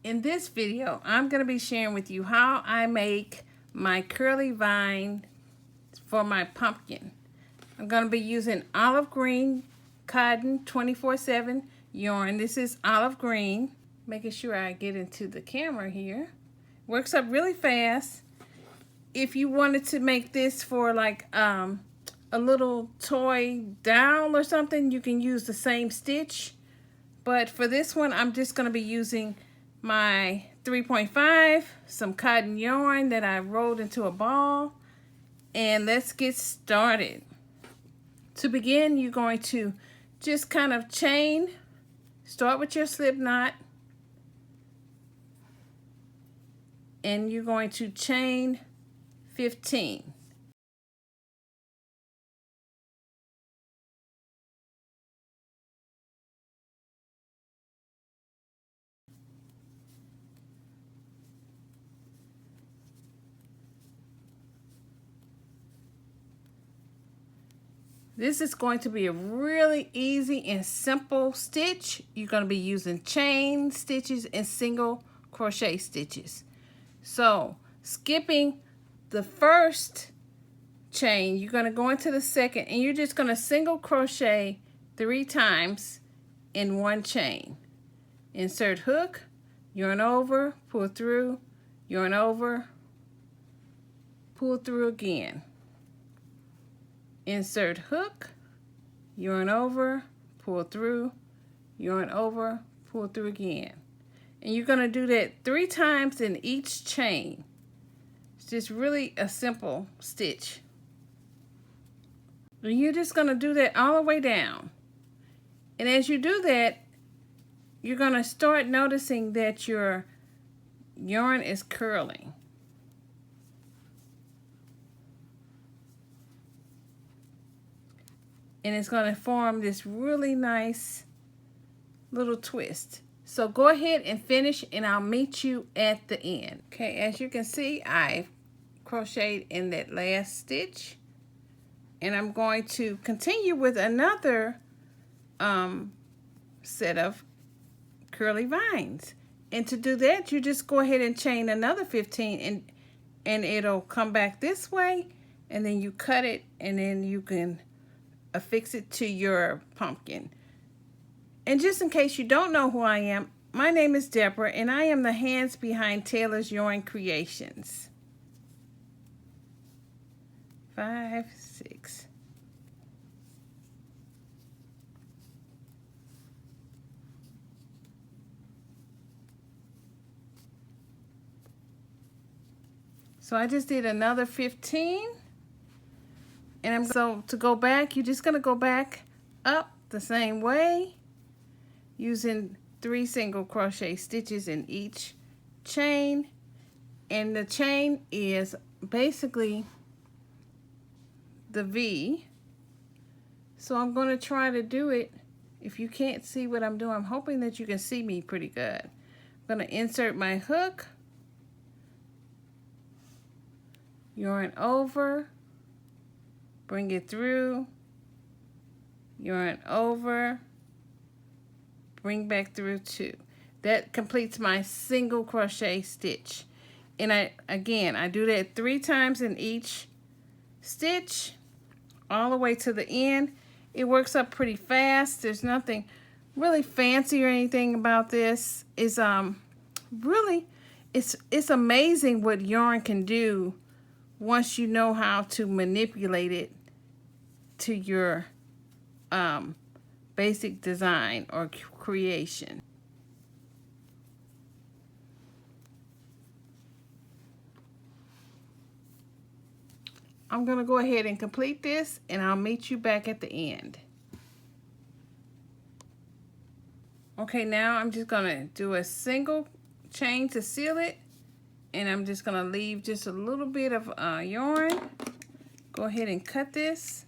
In this video, I'm going to be sharing with you how I make my curly vine for my pumpkin. I'm going to be using olive green cotton 24/7 yarn. This is olive green. Making sure I get into the camera here. Works up really fast. If you wanted to make this for like a little toy doll or something, you can use the same stitch. But for this one, I'm just going to be using my 3.5, some cotton yarn that I rolled into a ball, and let's get started. To begin, you're going to just kind of chain, start with your slip knot, and you're going to chain 15. This is going to be a really easy and simple stitch. You're going to be using chain stitches and single crochet stitches. So, skipping the first chain, you're going to go into the second, and you're just going to single crochet 3 times in one chain. Insert hook, yarn over, pull through, yarn over, pull through again. Insert hook, yarn over, pull through, yarn over, pull through again. And you're going to do that 3 times in each chain. It's just really a simple stitch. And you're just going to do that all the way down. And as you do that, you're going to start noticing that your yarn is curling. And it's going to form this really nice little twist. So go ahead and finish, and I'll meet you at the end. Okay, as you can see, I crocheted in that last stitch, and I'm going to continue with another set of curly vines. And to do that, you just go ahead and chain another 15, and it'll come back this way, and then you cut it, and then you can affix it to your pumpkin. And just in case you don't know who I am, my name is Deborah, and I am the hands behind Taylor's Yarn Creations. 5, 6. So I just did another 15. And so to go back, you're just going to go back up the same way using 3 single crochet stitches in each chain. And the chain is basically the V. So I'm going to try to do it. If you can't see what I'm doing, I'm hoping that you can see me pretty good. I'm going to insert my hook, yarn over, bring it through, yarn over, bring back through 2. That completes my single crochet stitch. And I do that 3 times in each stitch, all the way to the end. It works up pretty fast. There's nothing really fancy or anything about this. It's really, it's amazing what yarn can do once you know how to manipulate it to your basic design or creation. I'm going to go ahead and complete this, and I'll meet you back at the end. Okay, now I'm just going to do a single chain to seal it, and I'm just going to leave just a little bit of yarn. Go ahead and cut this.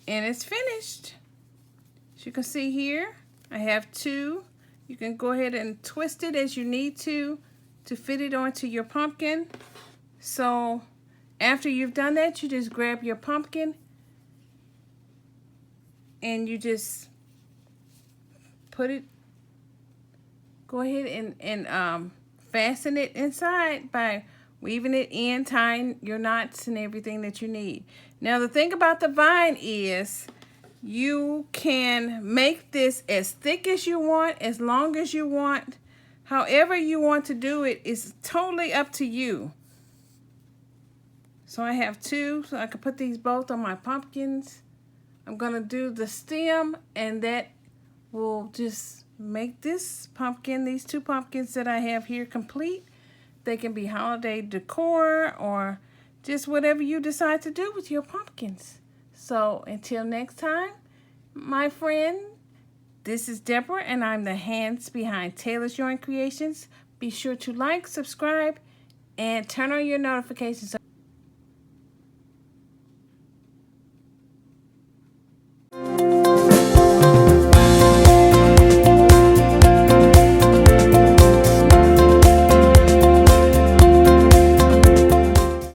And it's finished. As you can see here, I have 2. You can go ahead and twist it as you need to fit it onto your pumpkin. So after you've done that, you just grab your pumpkin and you just put it, go ahead and fasten it inside by weaving it in, tying your knots and everything that you need. Now the thing about the vine is you can make this as thick as you want, as long as you want. However you want to do it is totally up to you. So I have two, so I can put these both on my pumpkins. I'm going to do the stem, and that will just make this pumpkin, these two pumpkins that I have here, complete. They can be holiday decor or just whatever you decide to do with your pumpkins. So until next time, my friend, this is Deborah, and I'm the hands behind Taylor's Yarn Creations. Be sure to like, subscribe, and turn on your notifications.